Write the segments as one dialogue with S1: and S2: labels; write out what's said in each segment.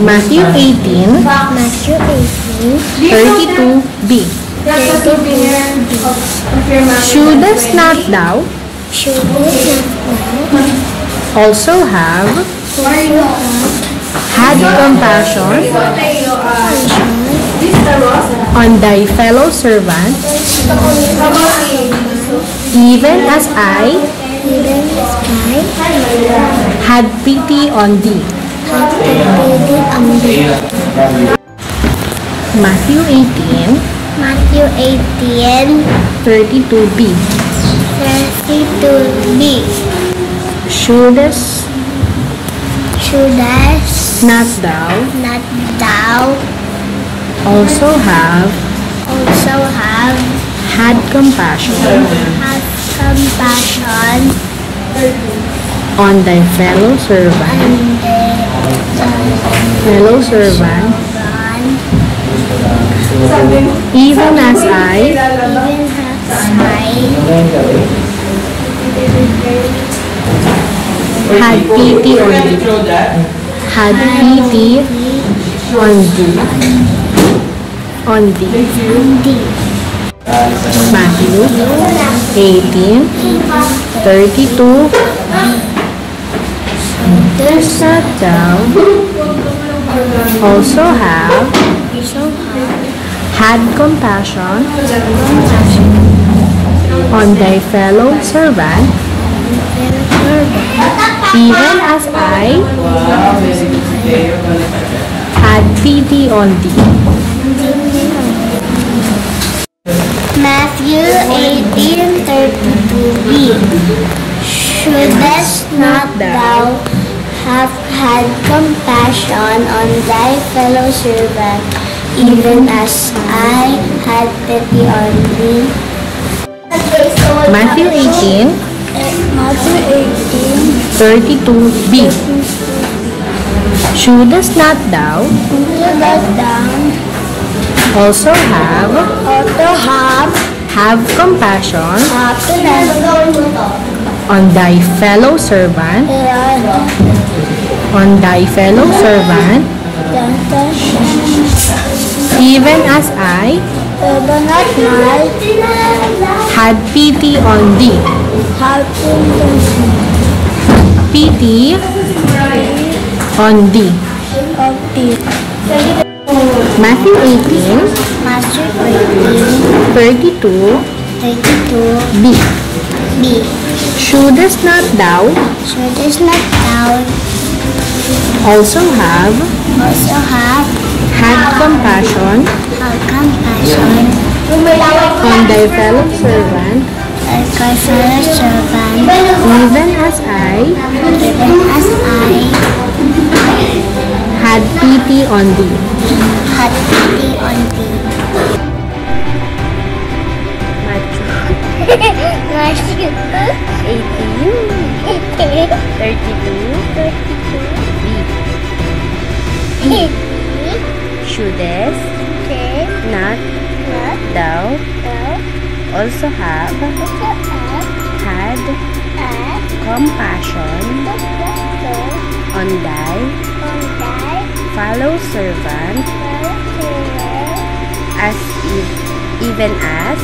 S1: Matthew 18,
S2: Matthew 18,
S1: 32b.
S2: 32b.
S1: Shouldest not thou also have had compassion on thy fellow servant, even as I had pity on thee? Matthew 18,
S2: Matthew 18,
S1: 32b.
S2: 32b.
S1: Shouldest not thou also have had compassion on thy fellow servant, even as I had pity on thee. Matthew 18, 32. Does not thou also have had compassion on thy fellow servant, even as I had pity on thee?
S2: Matthew 18, 32b. Shouldest not thou have had compassion on thy fellow servant, even as I had pity on thee?
S1: Matthew 18, 32b. Shouldest not thou also have compassion on thy fellow servant, even as I had pity on thee? Pity on thee. Matthew 18, 32b. Shouldest not thou also have had compassion on thy fellow servant, even as I had pity on thee?
S2: Matthew 18, 32b.
S1: Shouldest not thou also have had compassion on thy fellow servant, even as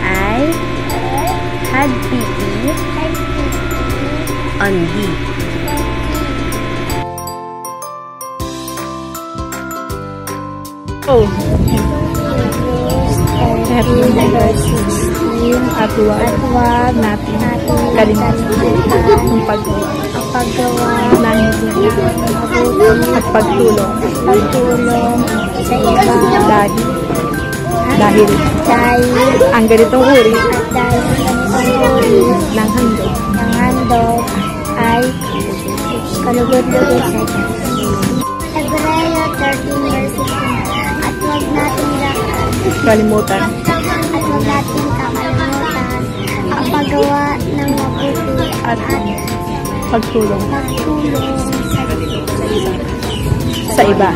S1: I had pity on thee? Oh, at wag natin kalimutan ang paggawa ng at pagtulong
S2: sa iba
S1: dahil ang ganitong uri ng handog ay kalugod-lugod sa Diyos.
S2: Hebreo 13 verses 9. At huwag natin
S1: kalimutan
S2: ang paggawa ng mabuti
S1: at pagtulong sa iba.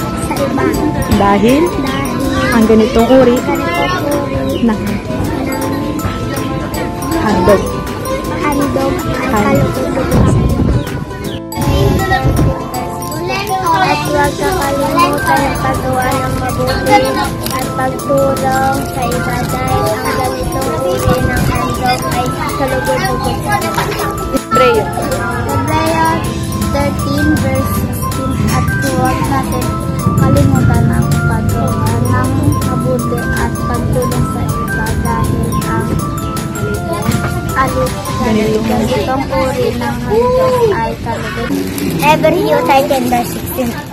S1: Dahil ang ganitong uri ng handog ay kalugod-lugod sa Diyos.
S2: huwag kakalimutan ang paggawa ng mabuti at pagtulong sa iba dahil ang ganitong uri ng handog ay kalugod-lugod sa
S1: Hebreo.
S2: Hebreo 13 verse 16 at huwag natin kalimutan ang paggawa ng mabuti at pagtulong sa iba dahil ang ganitong uri ng handog ay kalugod. Hebreo 13 verse 16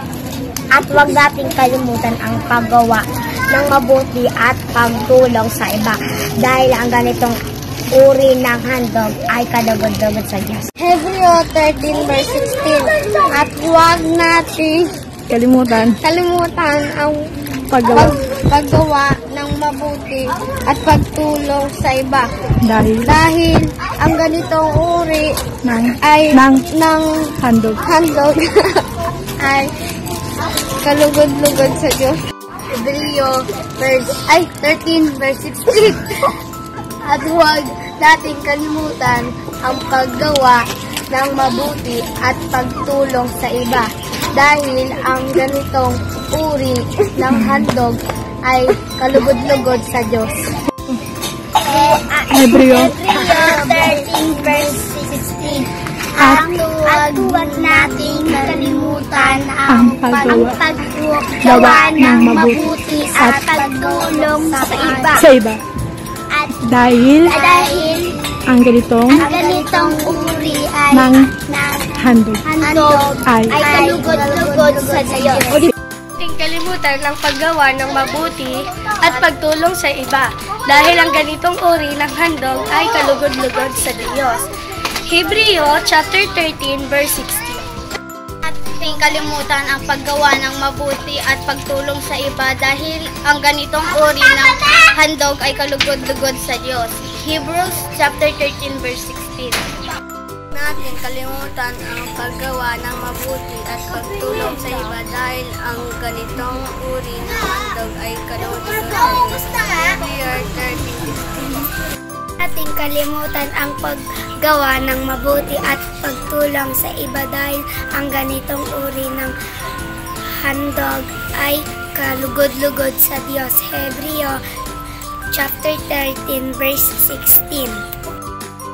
S2: at huwag nating kalimutan ang paggawa ng mabuti at pagtulong sa iba dahil ang ganitong uri ng handog ay kalugod-lugod sa Diyos. Hebreo 13 verse 16 at huwag nating
S1: Kalimutan.
S2: ang paggawa ng mabuti at pagtulong sa iba dahil ang ganitong uri ng
S1: Handog.
S2: handog ay kalugod-lugod sa Diyos. Hebreo 13 verse 16 at huwag nating kalimutan ang paggawa ng mabuti at pagtulong sa iba dahil ang ganitong uri ng handog ay kalugod-lugod sa Diyos.
S1: Hebreo
S2: 13 verse 16 at huwag nating kalimutan ang paggawa ng mabuti at pagtulong sa iba. At
S1: Dahil ang ganitong
S2: uri ay
S1: ng handog
S2: ay kalugod-lugod sa Diyos.
S3: Huwag kalimutan ang paggawa ng mabuti at pagtulong sa iba dahil ang ganitong uri ng handog ay kalugod-lugod sa Diyos. Hebreo chapter 13 verse 16.
S2: At huwag kalimutan ang paggawa ng mabuti at pagtulong sa iba dahil ang ganitong uri ng handog ay kalugod-lugod sa Diyos. Hebrews chapter 13 verse 16.
S3: Natin kalimutan ang paggawa ng mabuti at pagtulong sa iba dahil ang ganitong uri ng handog ay kalugod-lugod sa Diyos. Hebreo 13:16.
S2: Ating kalimutan ang paggawa ng mabuti at pagtulong sa iba dahil ang ganitong uri ng handog ay kalugod-lugod sa Diyos. Hebreo chapter 13 verse 16.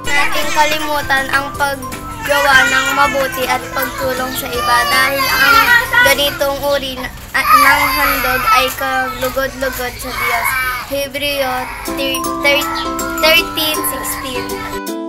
S3: Natin kalimutan ang paggawa ng mabuti at pagtulong sa iba dahil ang ganitong uri ng handog ay kalugod-lugod sa Diyos. Hebreo 13:16.